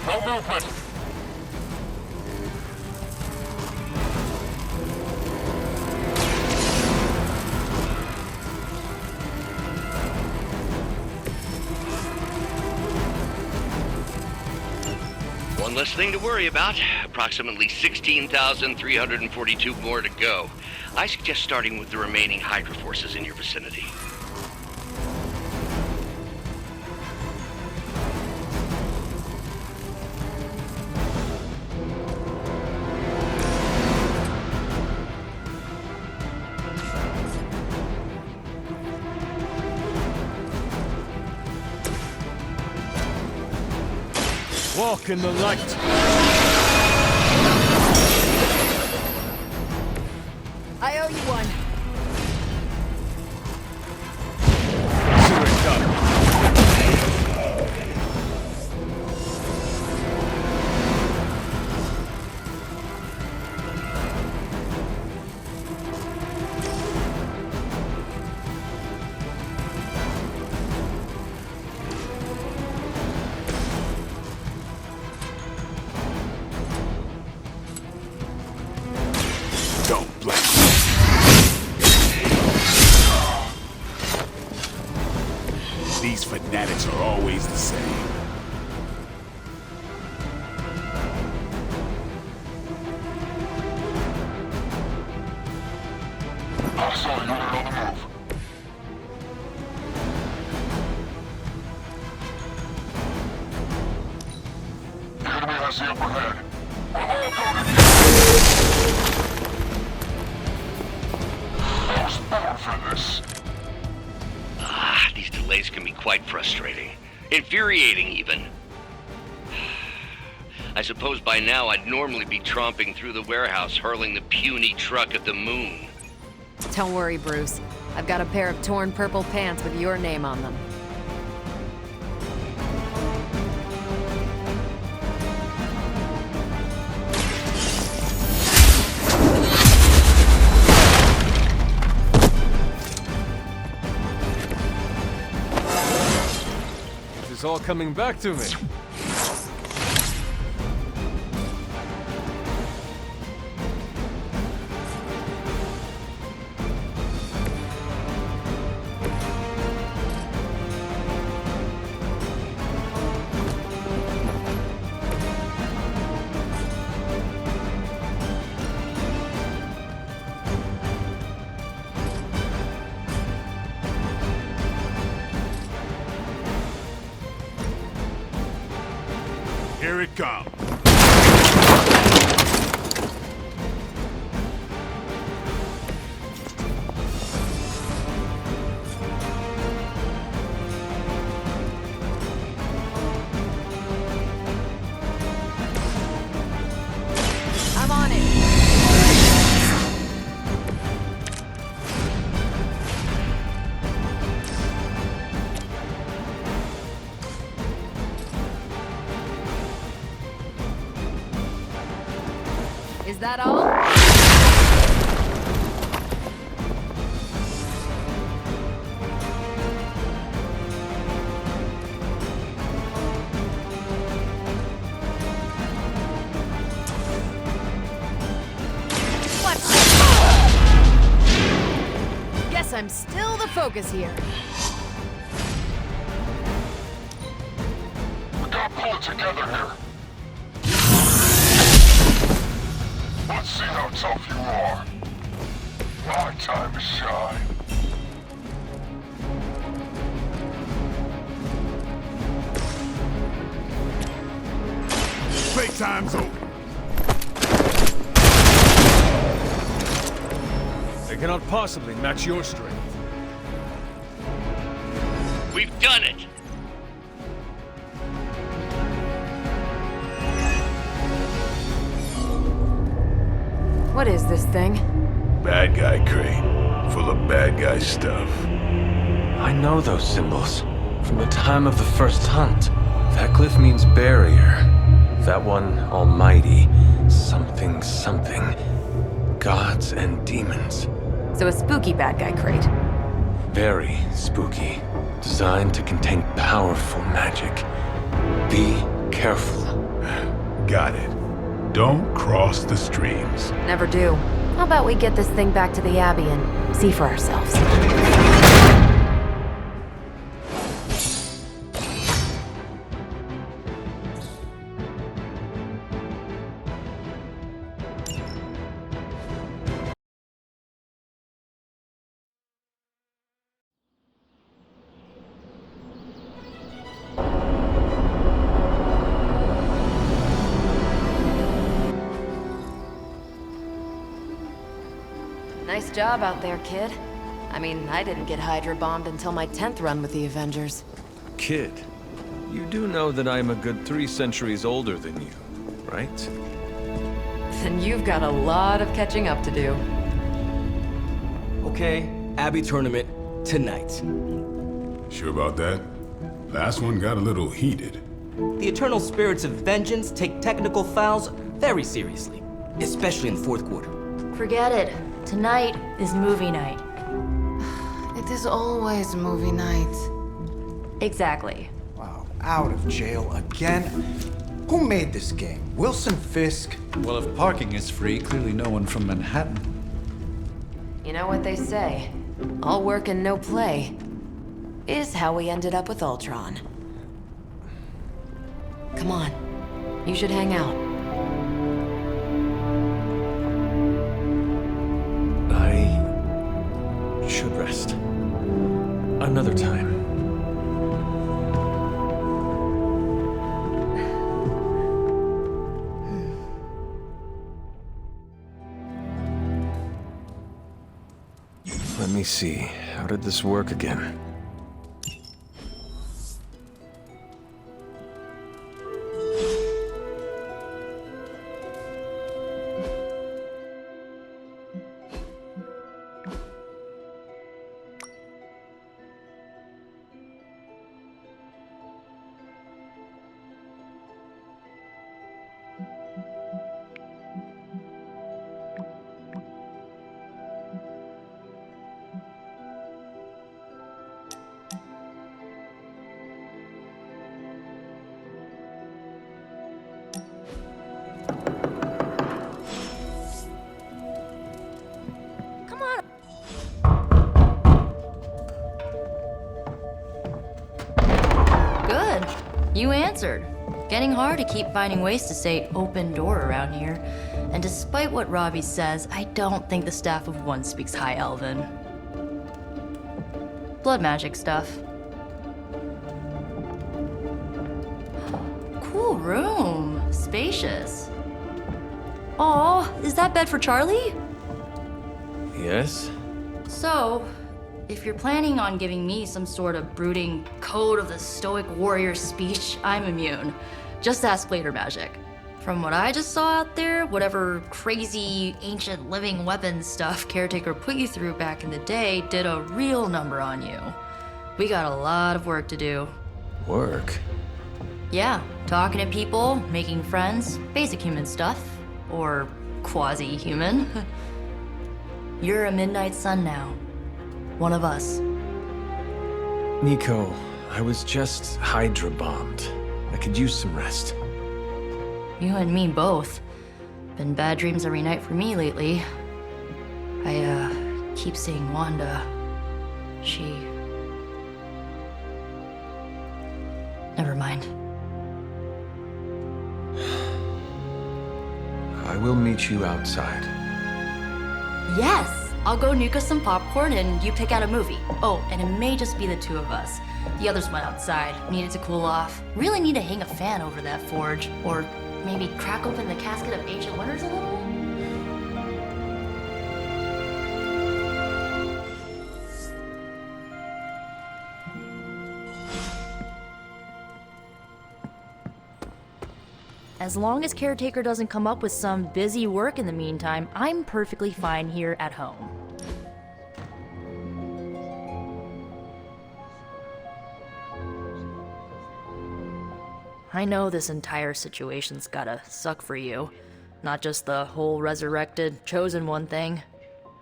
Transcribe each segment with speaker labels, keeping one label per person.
Speaker 1: No movement.
Speaker 2: One less thing to worry about. Approximately 16,342 more to go. I suggest starting with the remaining Hydra forces in your vicinity.
Speaker 3: Walk in the light.
Speaker 4: I owe you one.
Speaker 3: Here it comes.
Speaker 1: Don't blink. These fanatics are always the same. Hostile unit on the move. The enemy has the upper hand. We're all going I was born for this.
Speaker 2: These delays can be quite frustrating. Infuriating, even. I suppose by now I'd normally be tromping through the warehouse hurling the puny truck at the moon.
Speaker 4: Don't worry, Bruce. I've got a pair of torn purple pants with your name on them.
Speaker 3: It's all coming back to me.
Speaker 1: Here it comes.
Speaker 4: I'm on it. Is that all? What's that? Guess I'm still the focus here.
Speaker 1: We gotta pull it together here. Let's see how tough you are. My time to shine. Playtime's over.
Speaker 3: They cannot possibly match your strength.
Speaker 2: We've done it!
Speaker 4: What is this thing?
Speaker 1: Bad guy crate. Full of bad guy stuff.
Speaker 5: I know those symbols. From the time of the first hunt. That glyph means barrier. That one, almighty. Something, something. Gods and demons.
Speaker 4: So a spooky bad guy crate.
Speaker 5: Very spooky. Designed to contain powerful magic. Be Careful.
Speaker 1: Got it. Don't cross the streams.
Speaker 4: Never do. How about we get this thing back to the Abbey and see for ourselves? Nice job out there, kid. I mean, I didn't get Hydra bombed until my 10th run with the Avengers.
Speaker 5: Kid, you do know that I'm a good 3 centuries older than you, right?
Speaker 4: Then you've got a lot of catching up to do.
Speaker 6: Okay, Abbey tournament tonight.
Speaker 1: Sure about that? Last one got a little heated.
Speaker 6: The eternal spirits of vengeance take technical fouls very seriously, especially in the fourth quarter.
Speaker 7: Forget it. Tonight is movie night.
Speaker 4: It is always movie night.
Speaker 7: Exactly.
Speaker 8: Wow, out of jail again? Who made this game? Wilson Fisk?
Speaker 9: Well, if parking is free, clearly no one from Manhattan.
Speaker 4: You know what they say? All work and no play is how we ended up with Ultron. Come on. You should hang out.
Speaker 5: I should rest. Another time. Let me see. How did this work again?
Speaker 7: Good. You answered. Getting hard to keep finding ways to say open door around here. And despite what Robbie says, I don't think the staff of One speaks High Elven. Blood magic stuff. Cool room. Spacious. Aw, is that bed for Charlie?
Speaker 5: Yes?
Speaker 7: So, if you're planning on giving me some sort of brooding code of the stoic warrior speech, I'm immune. Just ask later, Magic. From what I just saw out there, whatever crazy ancient living weapons stuff Caretaker put you through back in the day did a real number on you. We got a lot of work to do.
Speaker 5: Work?
Speaker 7: Yeah, talking to people, making friends, basic human stuff. Or quasi-human. You're a Midnight Sun now. One of us.
Speaker 5: Nico, I was just Hydra bombed. I could use some rest.
Speaker 7: You and me both. Been bad dreams every night for me lately. I, keep seeing Wanda. She... Never mind.
Speaker 5: I will meet you outside.
Speaker 7: Yes! I'll go nuke us some popcorn and you pick out a movie. Oh, and it may just be the two of us. The others went outside, needed to cool off. Really need to hang a fan over that forge. Or maybe crack open the casket of ancient wonders a little? As long as Caretaker doesn't come up with some busy work in the meantime, I'm perfectly fine here at home. I know this entire situation's gotta suck for you. Not just the whole resurrected, chosen one thing.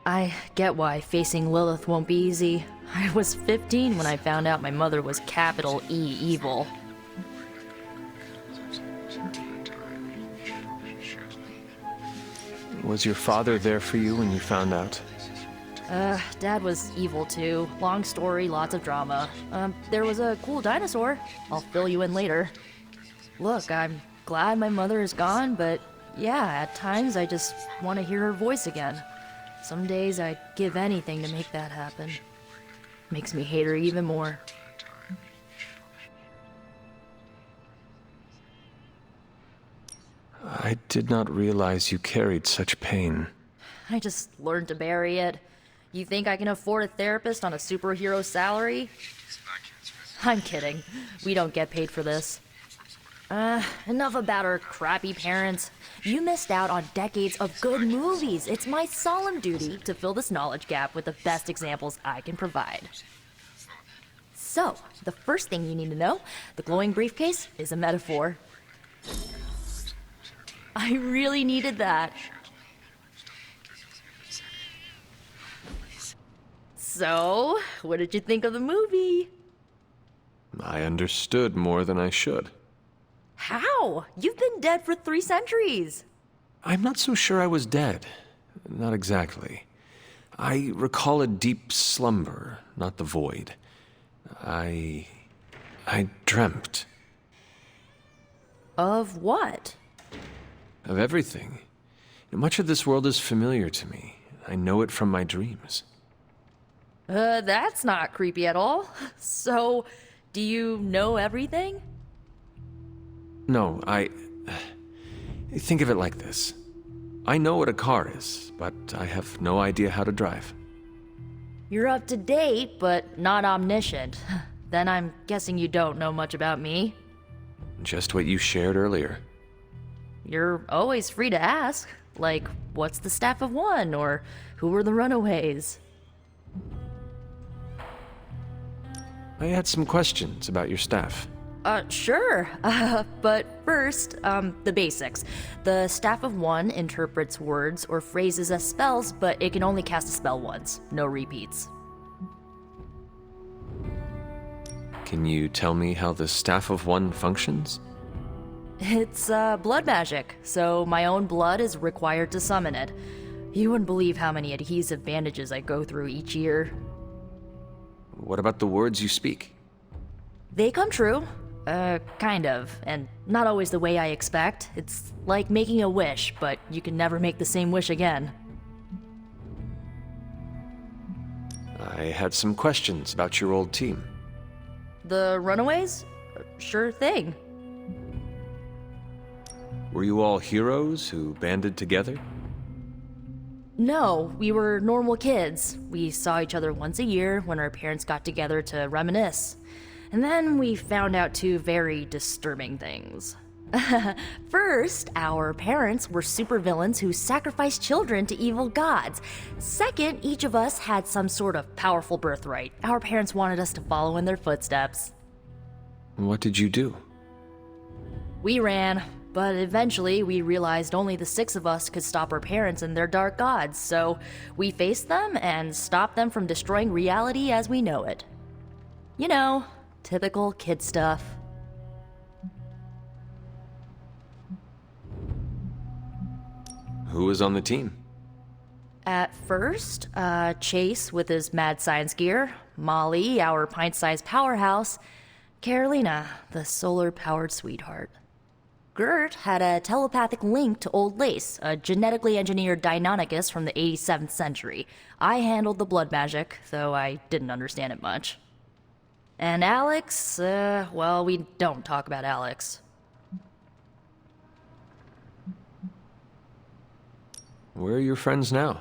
Speaker 7: I get why facing Lilith won't be easy. I was 15 when I found out my mother was capital E evil.
Speaker 5: Was your father there for you when you found out?
Speaker 7: Dad was evil too. Long story, lots of drama. There was a cool dinosaur. I'll fill you in later. Look, I'm glad my mother is gone, but yeah, at times I just want to hear her voice again. Some days I'd give anything to make that happen. Makes me hate her even more.
Speaker 5: I did not realize you carried such pain.
Speaker 7: I just learned to bury it. You think I can afford a therapist on a superhero salary? I'm kidding. We don't get paid for this. Enough about our crappy parents. You missed out on decades of good movies. It's my solemn duty to fill this knowledge gap with the best examples I can provide. So, the first thing you need to know, the glowing briefcase is a metaphor. I really needed that. So, what did you think of the movie?
Speaker 5: I understood more than I should.
Speaker 7: How? You've been dead for 3 centuries.
Speaker 5: I'm not so sure I was dead. Not exactly. I recall a deep slumber, not the void. I dreamt.
Speaker 7: Of what?
Speaker 5: Of everything. Much of this world is familiar to me. I know it from my dreams.
Speaker 7: That's not creepy at all. So, do you know everything?
Speaker 5: No, think of it like this. I know what a car is, but I have no idea how to drive.
Speaker 7: You're up to date, but not omniscient. Then I'm guessing you don't know much about me.
Speaker 5: Just what you shared earlier.
Speaker 7: You're always free to ask. Like, what's the staff of one? Or who were the runaways?
Speaker 5: I had some questions about your staff.
Speaker 7: Sure. But first, the basics. The staff of one interprets words or phrases as spells, but it can only cast a spell once. No repeats.
Speaker 5: Can you tell me how the staff of one functions?
Speaker 7: It's, blood magic, so my own blood is required to summon it. You wouldn't believe how many adhesive bandages I go through each year.
Speaker 5: What about the words you speak?
Speaker 7: They come true. Kind of, and not always the way I expect. It's like making a wish, but you can never make the same wish again.
Speaker 5: I had some questions about your old team.
Speaker 7: The runaways? Sure thing.
Speaker 5: Were you all heroes who banded together?
Speaker 7: No, we were normal kids. We saw each other once a year when our parents got together to reminisce. And then we found out 2 very disturbing things. First, our parents were supervillains who sacrificed children to evil gods. Second, each of us had some sort of powerful birthright. Our parents wanted us to follow in their footsteps.
Speaker 5: What did you do?
Speaker 7: We ran, but eventually we realized only the 6 of us could stop our parents and their dark gods, so we faced them and stopped them from destroying reality as we know it. You know, typical kid stuff.
Speaker 5: Who was on the team?
Speaker 7: At first, Chase with his mad science gear, Molly, our pint-sized powerhouse, Carolina, the solar-powered sweetheart. Gert had a telepathic link to Old Lace, a genetically engineered Deinonychus from the 87th century. I handled the blood magic, though I didn't understand it much. And Alex, well, we don't talk about Alex.
Speaker 5: Where are your friends now?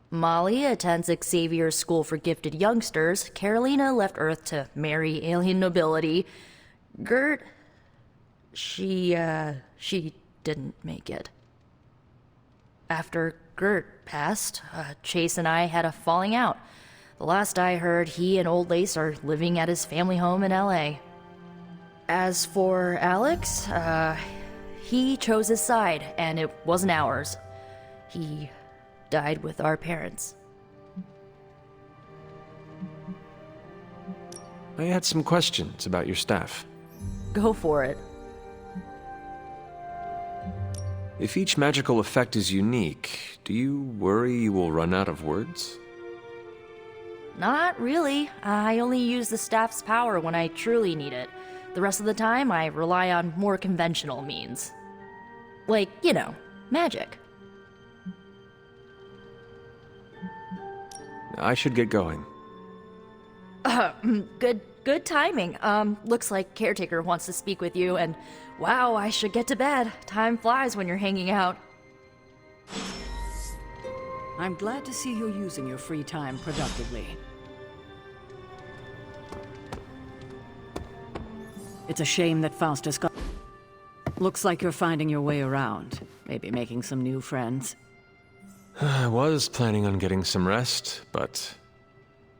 Speaker 7: Molly attends Xavier's School for Gifted Youngsters. Carolina left Earth to marry alien nobility. Gert, she didn't make it. After Gert passed, Chase and I had a falling out. The last I heard, he and Old Lace are living at his family home in LA. As for Alex, he chose his side, and it wasn't ours. He died with our parents.
Speaker 5: I had some questions about your staff.
Speaker 7: Go for it.
Speaker 5: If each magical effect is unique, do you worry you will run out of words?
Speaker 7: Not really. I only use the staff's power when I truly need it. The rest of the time, I rely on more conventional means. Like, you know, magic.
Speaker 5: I should get going.
Speaker 7: Good timing. Looks like Caretaker wants to speak with you, and wow, I should get to bed. Time flies when you're hanging out.
Speaker 10: I'm glad to see you're using your free time productively. It's a shame that Faustus got... Looks like you're finding your way around. Maybe making some new friends.
Speaker 5: I was planning on getting some rest, but...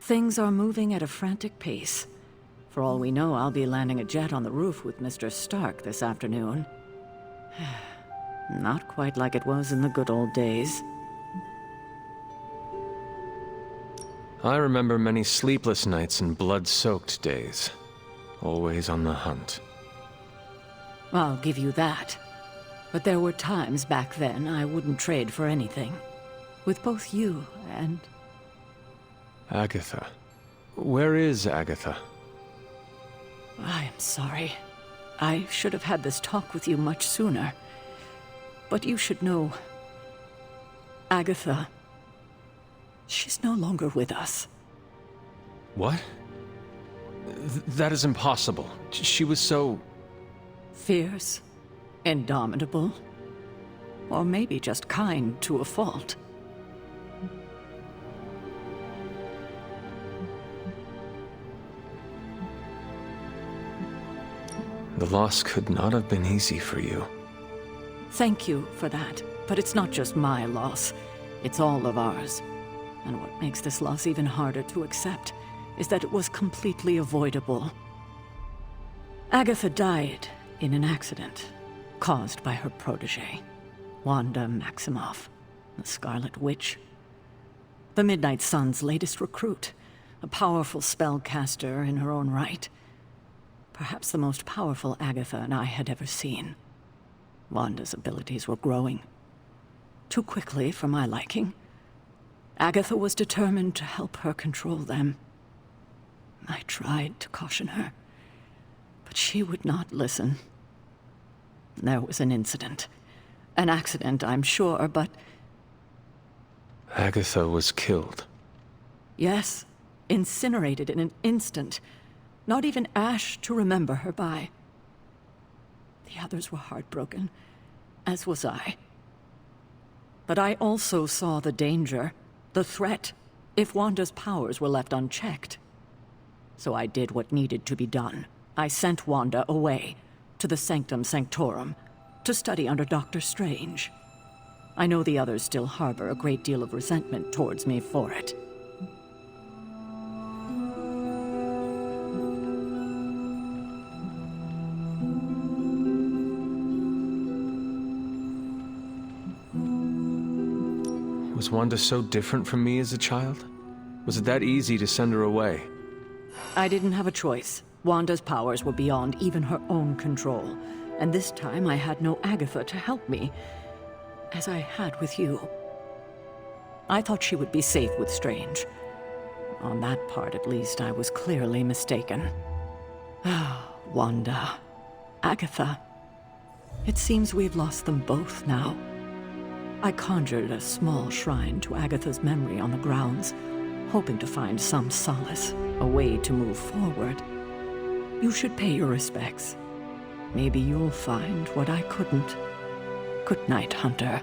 Speaker 10: Things are moving at a frantic pace. For all we know, I'll be landing a jet on the roof with Mr. Stark this afternoon. Not quite like it was in the good old days.
Speaker 5: I remember many sleepless nights and blood-soaked days. Always on the hunt.
Speaker 10: I'll give you that. But there were times back then I wouldn't trade for anything. With both you and...
Speaker 5: Agatha. Where is Agatha?
Speaker 10: I am sorry. I should have had this talk with you much sooner. But you should know... Agatha... She's no longer with us.
Speaker 5: What? That is impossible. She was so...
Speaker 10: Fierce, indomitable, or maybe just kind to a fault.
Speaker 5: The loss could not have been easy for you.
Speaker 10: Thank you for that, but it's not just my loss. It's all of ours. And what makes this loss even harder to accept is that it was completely avoidable. Agatha died in an accident caused by her protege, Wanda Maximoff, the Scarlet Witch. The Midnight Sun's latest recruit, a powerful spellcaster in her own right. Perhaps the most powerful Agatha and I had ever seen. Wanda's abilities were growing. Too quickly for my liking. Agatha was determined to help her control them. I tried to caution her, but she would not listen. There was an incident. An accident, I'm sure, but...
Speaker 5: Agatha was killed.
Speaker 10: Yes, incinerated in an instant. Not even ash to remember her by. The others were heartbroken, as was I. But I also saw the danger, the threat, if Wanda's powers were left unchecked. So I did what needed to be done. I sent Wanda away, to the Sanctum Sanctorum, to study under Dr. Strange. I know the others still harbor a great deal of resentment towards me for it.
Speaker 5: Was Wanda so different from me as a child? Was it that easy to send her away?
Speaker 10: I didn't have a choice. Wanda's powers were beyond even her own control. And this time I had no Agatha to help me, as I had with you. I thought she would be safe with Strange. On that part, at least, I was clearly mistaken. Ah, Wanda. Agatha. It seems we've lost them both now. I conjured a small shrine to Agatha's memory on the grounds, hoping to find some solace, a way to move forward. You should pay your respects. Maybe you'll find what I couldn't. Good night, Hunter.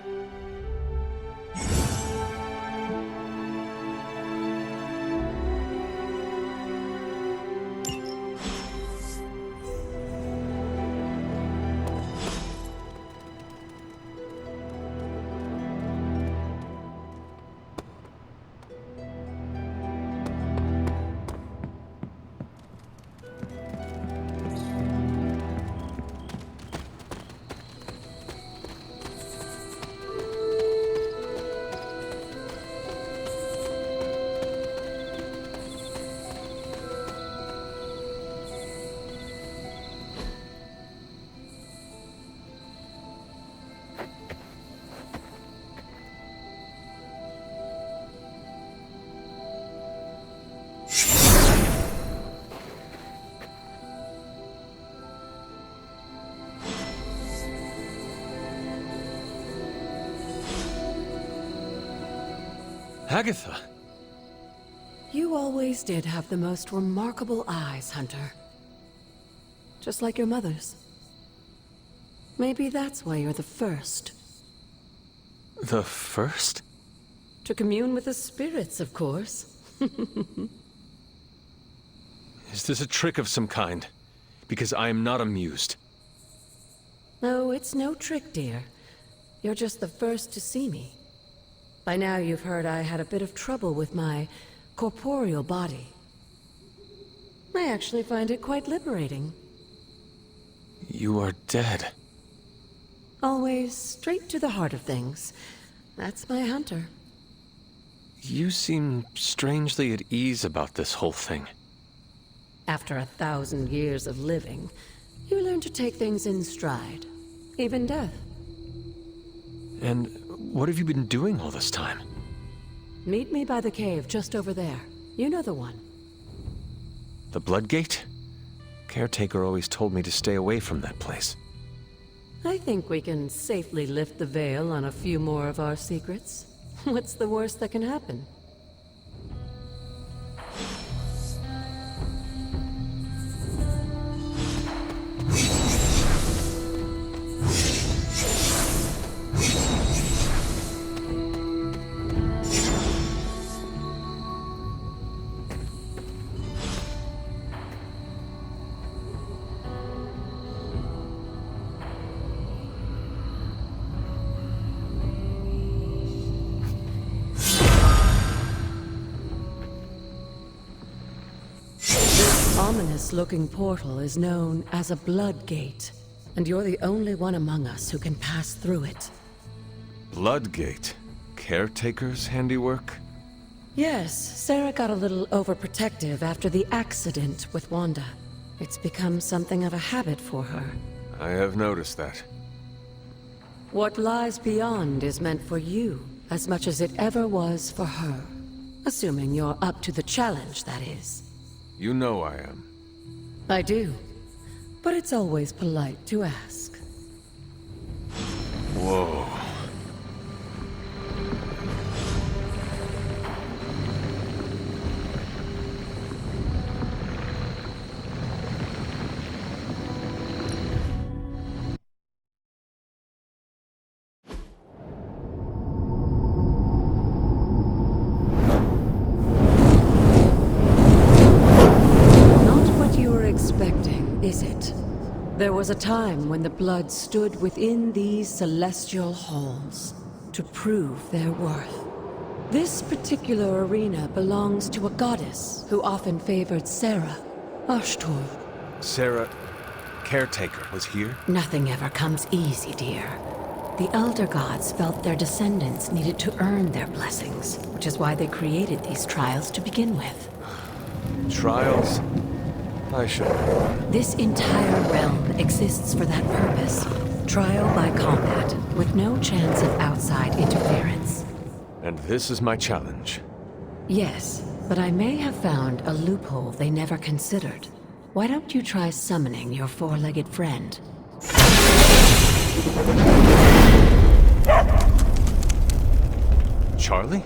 Speaker 5: Agatha.
Speaker 10: You always did have the most remarkable eyes, Hunter. Just like your mother's. Maybe that's why you're the first.
Speaker 5: The first?
Speaker 10: To commune with the spirits, of course.
Speaker 5: Is this a trick of some kind? Because I am not amused.
Speaker 10: No, it's no trick, dear. You're just the first to see me. By now you've heard I had a bit of trouble with my corporeal body. I actually find it quite liberating.
Speaker 5: You are dead.
Speaker 10: Always straight to the heart of things. That's my Hunter.
Speaker 5: You seem strangely at ease about this whole thing.
Speaker 10: After 1,000 years of living, you learn to take things in stride. Even death.
Speaker 5: And what have you been doing all this time?
Speaker 10: Meet me by the cave just over there. You know the one.
Speaker 5: The Bloodgate? Caretaker always told me to stay away from that place.
Speaker 10: I think we can safely lift the veil on a few more of our secrets. What's the worst that can happen? Ominous-looking portal is known as a Bloodgate, and you're the only one among us who can pass through it.
Speaker 5: Bloodgate? Caretaker's handiwork?
Speaker 10: Yes, Sarah got a little overprotective after the accident with Wanda. It's become something of a habit for her.
Speaker 5: I have noticed that.
Speaker 10: What lies beyond is meant for you as much as it ever was for her. Assuming you're up to the challenge, that is.
Speaker 5: You know I am.
Speaker 10: I do. But it's always polite to ask.
Speaker 5: Whoa.
Speaker 10: Is it? There was a time when the blood stood within these celestial halls to prove their worth. This particular arena belongs to a goddess who often favored Sarah, Ashtor.
Speaker 5: Sarah, Caretaker, was here?
Speaker 4: Nothing ever comes easy, dear. The Elder Gods felt their descendants needed to earn their blessings, which is why they created these trials to begin with.
Speaker 5: Trials? I should.
Speaker 4: This entire realm exists for that purpose. Trial by combat, with no chance of outside interference.
Speaker 5: And this is my challenge.
Speaker 4: Yes, but I may have found a loophole they never considered. Why don't you try summoning your four-legged friend?
Speaker 5: Charlie?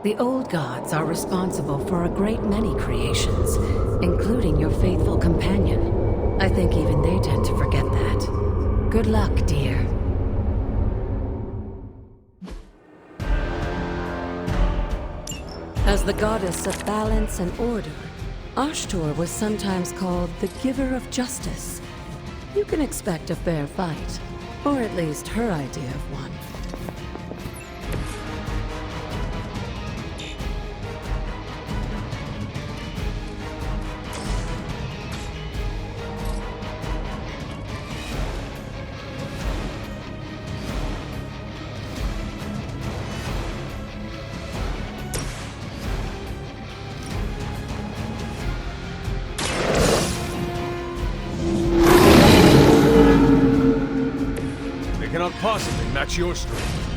Speaker 4: The old gods are responsible for a great many creations, including your faithful companion. I think even they tend to forget that. Good luck, dear.
Speaker 10: As the goddess of balance and order, Ashtor was sometimes called the Giver of Justice. You can expect a fair fight, or at least her idea of one.
Speaker 3: Cannot possibly match your strength.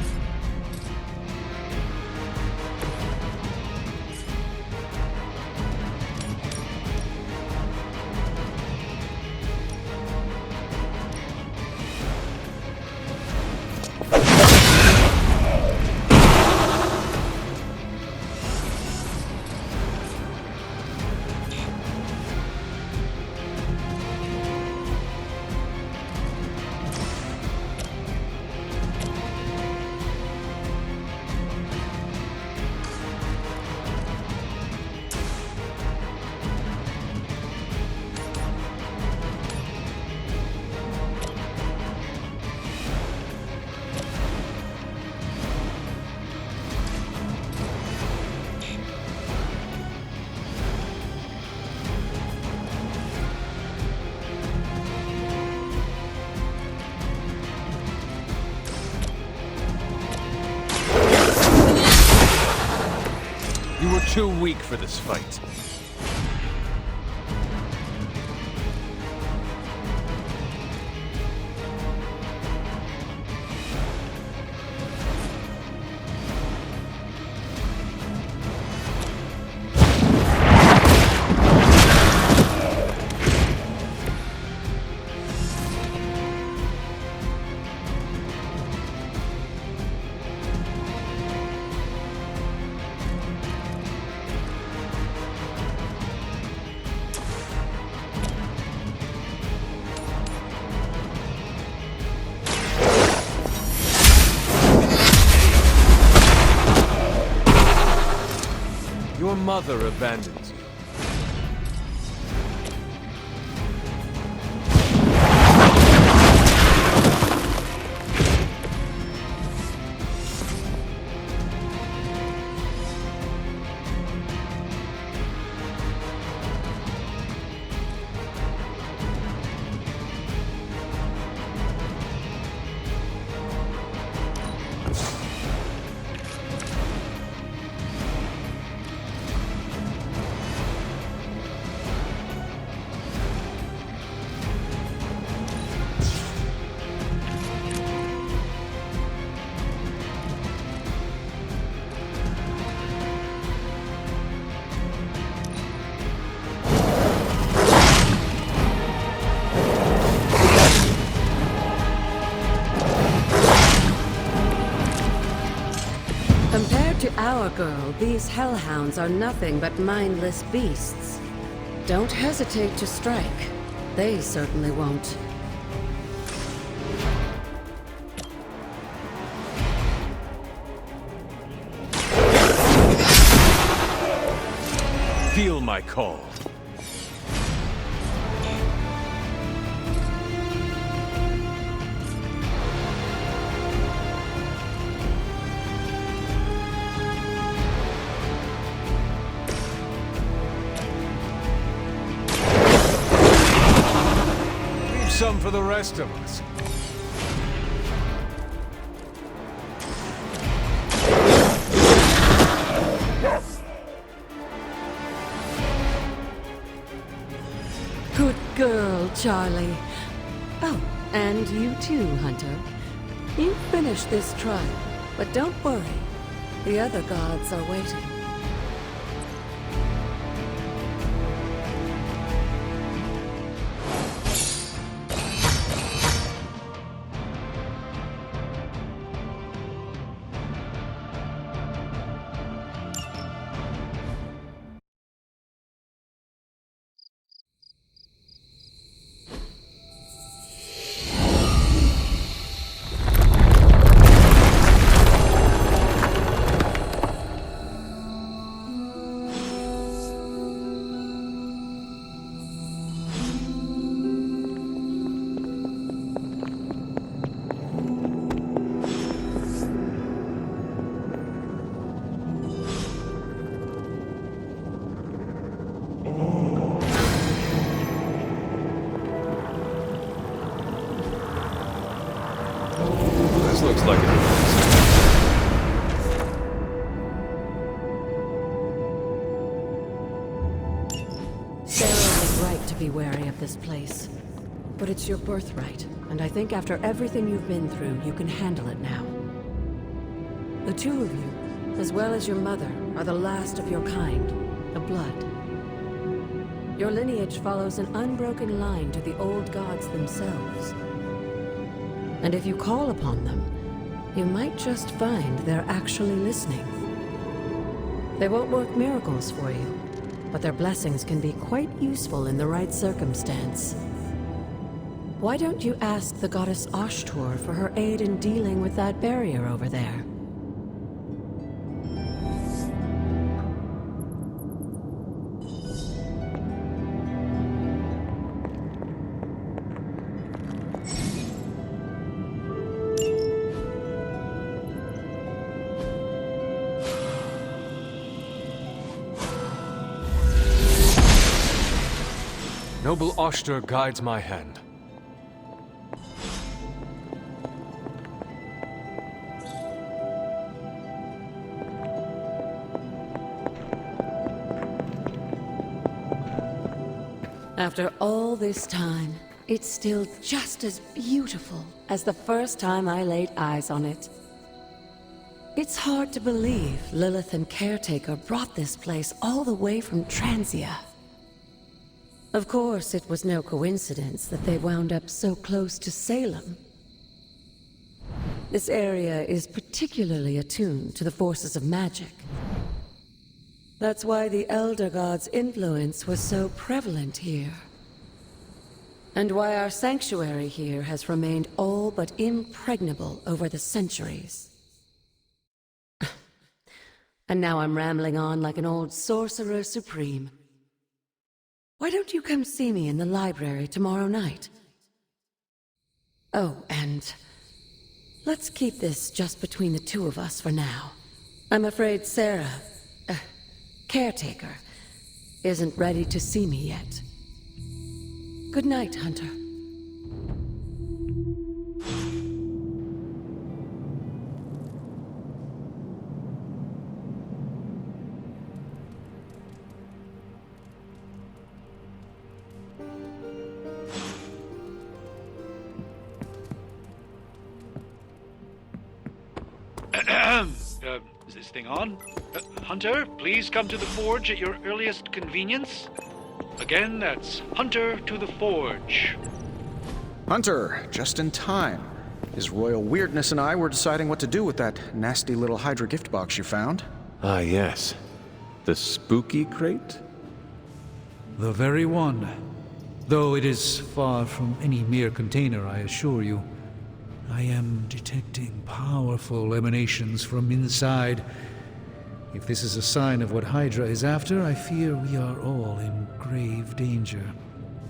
Speaker 3: weak for this fight. Your mother abandons you.
Speaker 4: Compared to our girl, these hellhounds are nothing but mindless beasts. Don't hesitate to strike. They certainly won't.
Speaker 3: Feel my call. Leave some for the rest of us.
Speaker 4: Good girl, Charlie. Oh, and you too, Hunter. You finished this trial, but don't worry. The other gods are waiting.
Speaker 3: This looks like it.
Speaker 4: Sarah was right to be wary of this place. But it's your birthright, and I think after everything you've been through, you can handle it now. The two of you, as well as your mother, are the last of your kind, the Blood. Your lineage follows an unbroken line to the old gods themselves. And if you call upon them, you might just find they're actually listening. They won't work miracles for you, but their blessings can be quite useful in the right circumstance. Why don't you ask the goddess Ashtur for her aid in dealing with that barrier over there?
Speaker 3: Noble Ashtur guides my hand.
Speaker 4: After all this time, it's still just as beautiful as the first time I laid eyes on it. It's hard to believe Lilith and Caretaker brought this place all the way from Transia. Of course, it was no coincidence that they wound up so close to Salem. This area is particularly attuned to the forces of magic. That's why the Elder God's influence was so prevalent here. And why our sanctuary here has remained all but impregnable over the centuries. And now I'm rambling on like an old sorcerer supreme. Why don't you come see me in the library tomorrow night? Oh, and let's keep this just between the two of us for now. I'm afraid Sarah, Caretaker, isn't ready to see me yet. Good night, Hunter.
Speaker 9: Is this thing on? Hunter, please come to the forge at your earliest convenience. Again, that's Hunter to the forge.
Speaker 8: Hunter, just in time. His royal weirdness and I were deciding what to do with that nasty little Hydra gift box you found.
Speaker 5: Ah, yes. The spooky crate?
Speaker 9: The very one. Though it is far from any mere container, I assure you. I am detecting powerful emanations from inside. If this is a sign of what Hydra is after, I fear we are all in grave danger.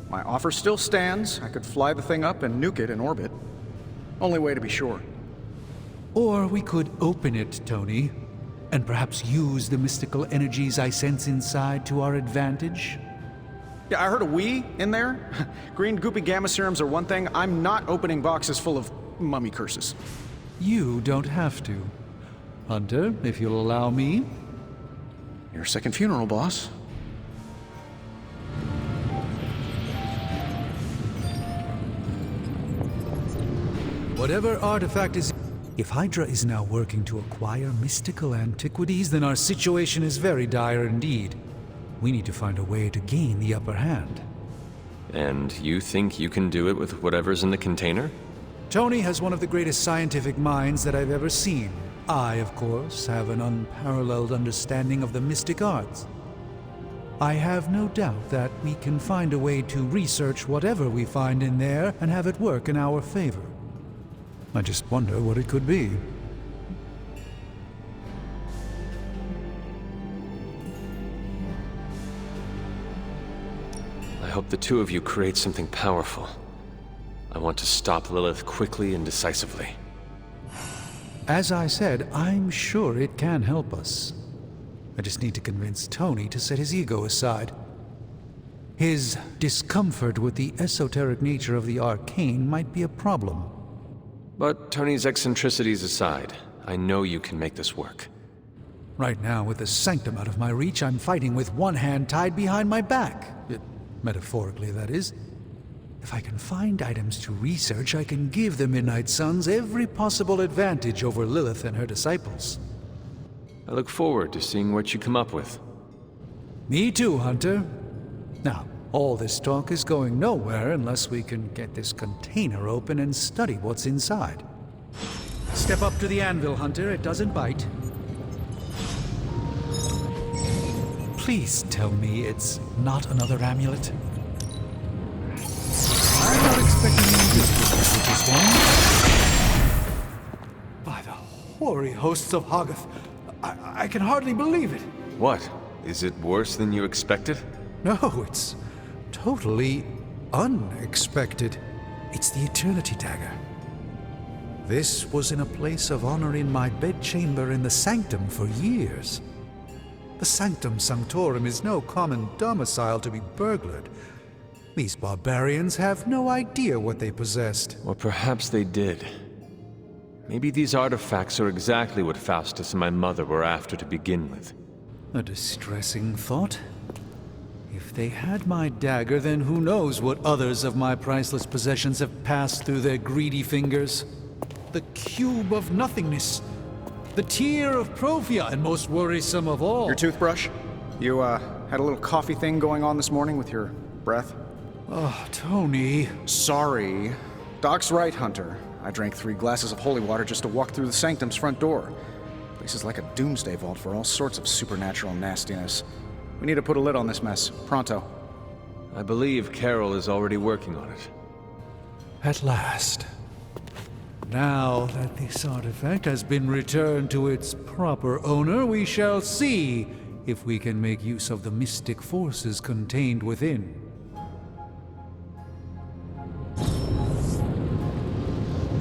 Speaker 8: My offer still stands. I could fly the thing up and nuke it in orbit. Only way to be sure.
Speaker 9: Or we could open it, Tony, and perhaps use the mystical energies I sense inside to our advantage.
Speaker 8: Yeah, I heard a "we" in there. Green goopy gamma serums are one thing. I'm not opening boxes full of mummy curses.
Speaker 9: You don't have to. Hunter, if you'll allow me.
Speaker 8: Your second funeral, boss.
Speaker 9: Whatever artifact is... If Hydra is now working to acquire mystical antiquities, then our situation is very dire indeed. We need to find a way to gain the upper hand.
Speaker 5: And you think you can do it with whatever's in the container?
Speaker 9: Tony has one of the greatest scientific minds that I've ever seen. I, of course, have an unparalleled understanding of the mystic arts. I have no doubt that we can find a way to research whatever we find in there and have it work in our favor. I just wonder what it could be.
Speaker 5: I hope the two of you create something powerful. I want to stop Lilith quickly and decisively.
Speaker 9: As I said, I'm sure it can help us. I just need to convince Tony to set his ego aside. His discomfort with the esoteric nature of the arcane might be a problem.
Speaker 5: But Tony's eccentricities aside, I know you can make this work.
Speaker 9: Right now, with the sanctum out of my reach, I'm fighting with one hand tied behind my back. Metaphorically, that is. If I can find items to research, I can give the Midnight Suns every possible advantage over Lilith and her disciples.
Speaker 5: I look forward to seeing what you come up with.
Speaker 9: Me too, Hunter. Now, all this talk is going nowhere unless we can get this container open and study what's inside. Step up to the anvil, Hunter. It doesn't bite. Please tell me it's not another amulet. I'm not expecting any difficulties with this one. By the hoary hosts of Hoggoth, I can hardly believe it.
Speaker 5: What? Is it worse than you expected?
Speaker 9: No, it's totally unexpected. It's the Eternity Dagger. This was in a place of honor in my bedchamber in the Sanctum for years. The Sanctum Sanctorum is no common domicile to be burglared. These barbarians have no idea what they possessed.
Speaker 5: Or perhaps they did. Maybe these artifacts are exactly what Faustus and my mother were after to begin with.
Speaker 9: A distressing thought. If they had my dagger, then who knows what others of my priceless possessions have passed through their greedy fingers. The cube of nothingness. The tear of Profia, and most worrisome of all...
Speaker 8: Your toothbrush? You, had a little coffee thing going on this morning with your breath?
Speaker 9: Oh, Tony.
Speaker 8: Sorry. Doc's right, Hunter. I drank 3 glasses of holy water just to walk through the sanctum's front door. Place is like a doomsday vault for all sorts of supernatural nastiness. We need to put a lid on this mess. Pronto.
Speaker 3: I believe Carol is already working on it.
Speaker 9: At last. Now that this artifact has been returned to its proper owner, we shall see if we can make use of the mystic forces contained within.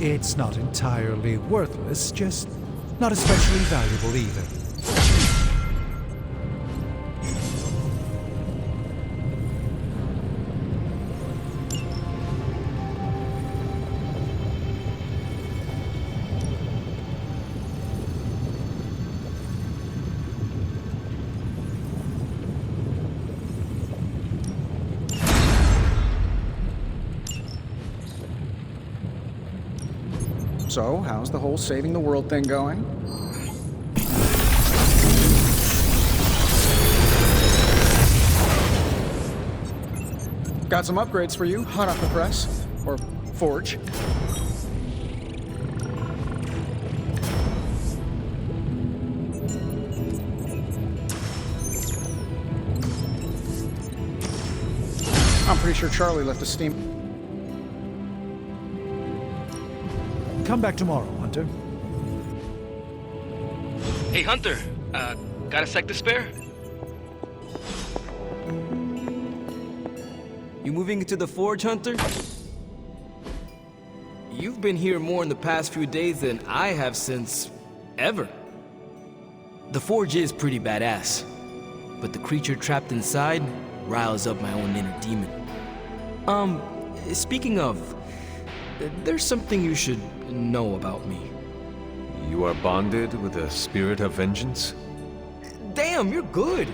Speaker 9: It's not entirely worthless, just not especially valuable either.
Speaker 8: So, how's the whole saving the world thing going? Got some upgrades for you, hot off the press. Or forge. I'm pretty sure Charlie left a steam...
Speaker 9: Come back tomorrow, Hunter.
Speaker 11: Hey, Hunter. Got a sec to spare?
Speaker 6: You moving into the forge, Hunter? You've been here more in the past few days than I have since... ever. The forge is pretty badass, but the creature trapped inside riles up my own inner demon. Speaking of, there's something you should know about me.
Speaker 3: You are bonded with a spirit of vengeance?
Speaker 6: Damn, you're good.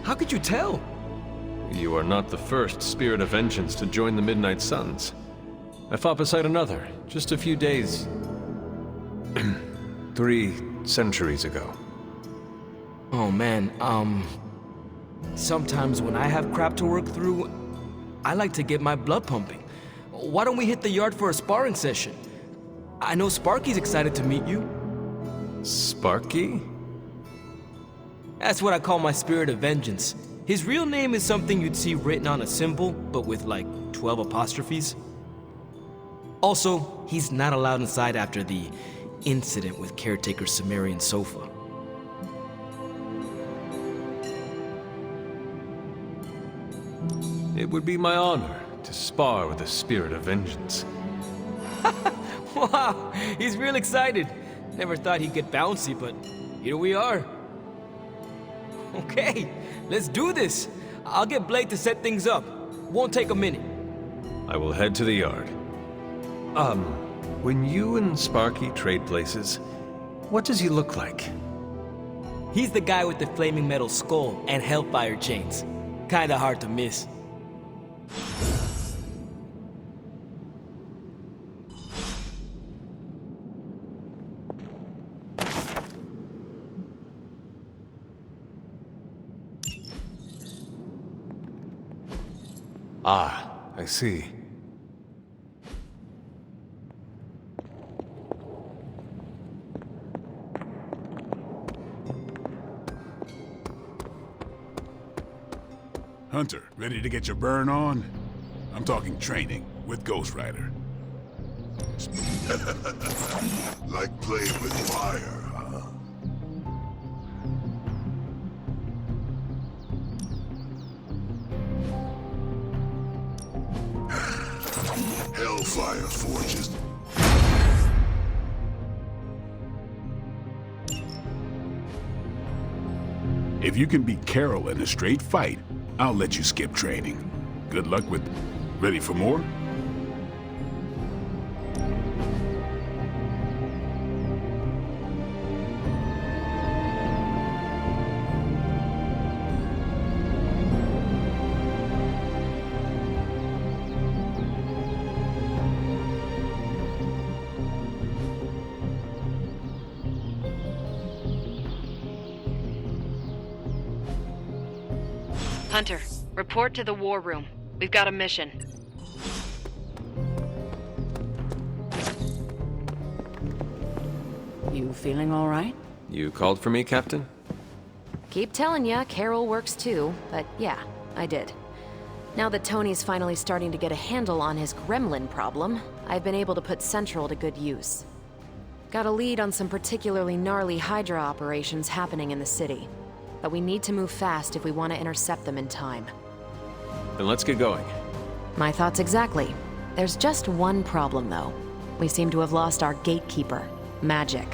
Speaker 6: How could you tell?
Speaker 3: You are not the first spirit of vengeance to join the Midnight Suns. I fought beside another, just a few days... 3 centuries ago.
Speaker 6: Oh man, sometimes when I have crap to work through, I like to get my blood pumping. Why don't we hit the yard for a sparring session? I know Sparky's excited to meet you.
Speaker 3: Sparky?
Speaker 6: That's what I call my spirit of vengeance. His real name is something you'd see written on a symbol, but with like 12 apostrophes. Also, he's not allowed inside after the incident with caretaker Sumerian Sofa.
Speaker 3: It would be my honor to spar with a spirit of vengeance.
Speaker 6: Wow, he's real excited. Never thought he'd get bouncy, but here we are. Okay, let's do this. I'll get Blade to set things up. Won't take a minute.
Speaker 3: I will head to the yard. When you and Sparky trade places, what does he look like?
Speaker 6: He's the guy with the flaming metal skull and hellfire chains. Kinda hard to miss.
Speaker 3: Ah, I see.
Speaker 1: Hunter, ready to get your burn on? I'm talking training with Ghost Rider.
Speaker 12: Like playing with fire, huh? Hellfire forges.
Speaker 1: If you can beat Carol in a straight fight, I'll let you skip training. Good luck with... Ready for more?
Speaker 13: Hunter, report to the war room. We've got a mission.
Speaker 10: You feeling all right?
Speaker 3: You called for me, Captain?
Speaker 4: Keep telling ya, Carol works too, but yeah, I did. Now that Tony's finally starting to get a handle on his gremlin problem, I've been able to put Central to good use. Got a lead on some particularly gnarly Hydra operations happening in the city. But we need to move fast if we want to intercept them in time.
Speaker 3: Then let's get going.
Speaker 4: My thoughts exactly. There's just one problem, though. We seem to have lost our gatekeeper, Magic.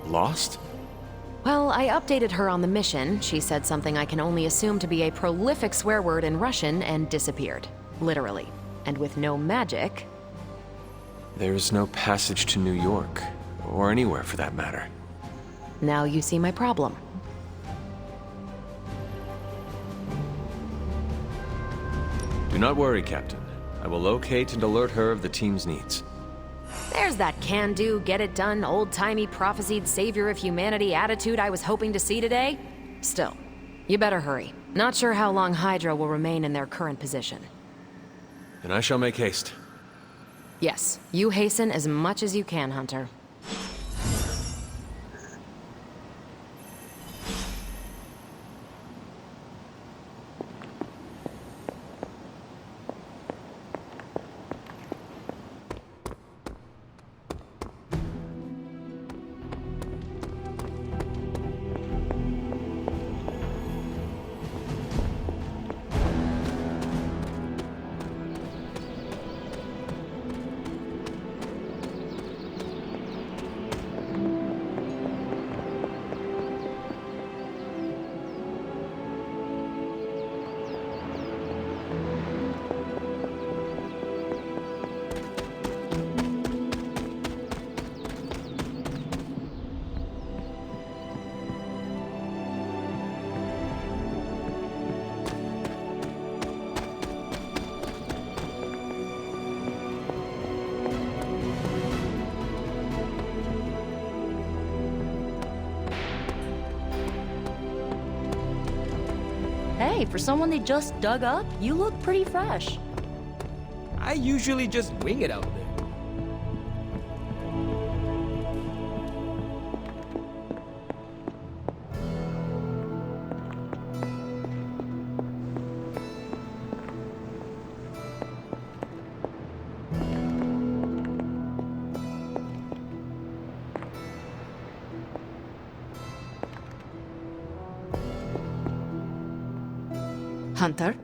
Speaker 3: Lost?
Speaker 4: Well, I updated her on the mission. She said something I can only assume to be a prolific swear word in Russian and disappeared. Literally. And with no magic...
Speaker 3: There's no passage to New York, or anywhere for that matter.
Speaker 4: Now you see my problem.
Speaker 3: Do not worry, Captain. I will locate and alert her of the team's needs.
Speaker 4: There's that can-do, get-it-done, old-timey prophesied savior of humanity attitude I was hoping to see today. Still, you better hurry. Not sure how long Hydra will remain in their current position.
Speaker 3: Then I shall make haste.
Speaker 4: Yes, you hasten as much as you can, Hunter.
Speaker 7: Hey, for someone they just dug up, you look pretty fresh.
Speaker 6: I usually just wing it out there.
Speaker 4: Hunter?